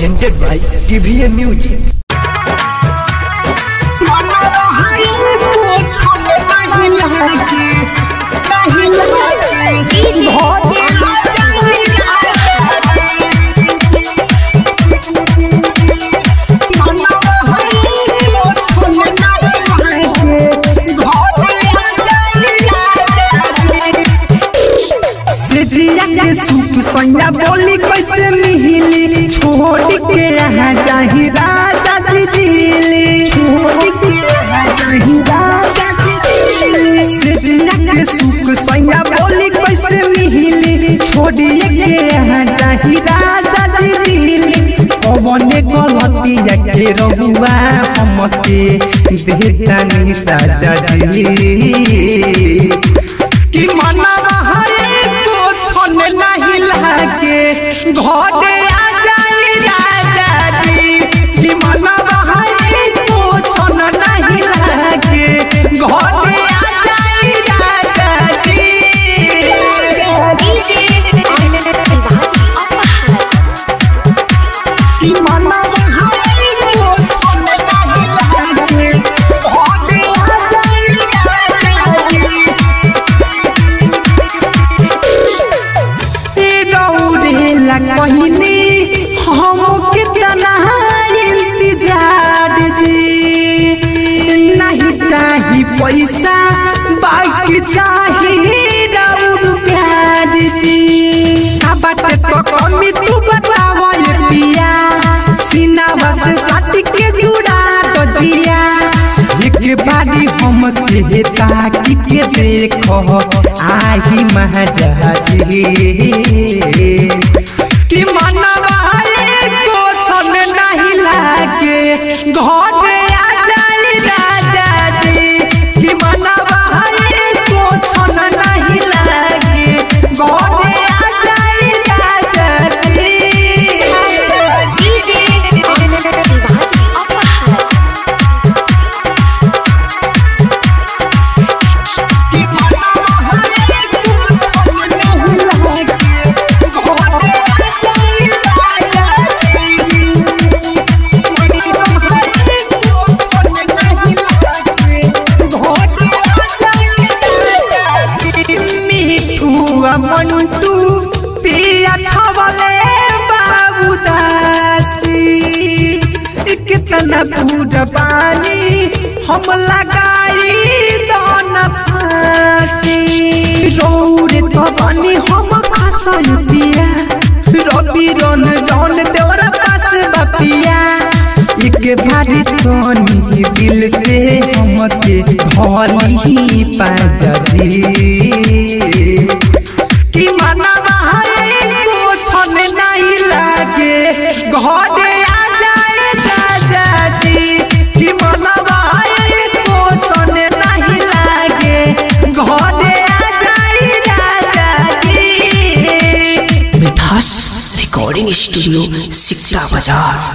presented by TVN Music. सुख सैया बोली कैसे मिहिली छोड़ के यहाँ जाही राजा जी दिल्ली छोड़ के यहाँ जाही राजा जी दिल्ली सेजिया के सुख सैया बोली कैसे मिहिली छोड़ के यहाँ जाही राजा जी दिल्ली पवने गलती के रहुआ हमके देता नहीं साजा जी कि मना नहीं लागे घोड़े आ जाए राजा जी कि मना बहाई को छन नहीं लागे घोड़े आ जाए राजा जी कि मना बहाई को छन नहीं लागे घोड़े आ जाए राजा जी कहनी हम कितना इंतजार जी नहीं चाही पैसा बाकी चाहिए राउर प्यार जी बात तो कमी तू बताओ ये पिया सीनावा से साथी के जुड़ा तो जिया एक बारी हम के ताकि के देखो आई महाजाजी कि मनवा को छन नहीं लागे घोड़े आ जाए राजा जी कि मनवा को छन नहीं लागे घोड़े आ जाए राजा जी मंटू पिया छवले बाबू दासी कितना बूढ़ पानी हम लगाई दोन फांसी रौरे तो बनी हम खसल पिया रवि रन जौन देवरा पास बपिया एक बारी तोनी दिल से हमके धोली पाजा जी कि मनवा को छन नहीं लागे घोड़े आ जाए राजा जी कि मनवा को छन नहीं लागे घोड़े आ जाए राजा जी मिठास रिकॉर्डिंग स्टूडियो सिकटा बाजार।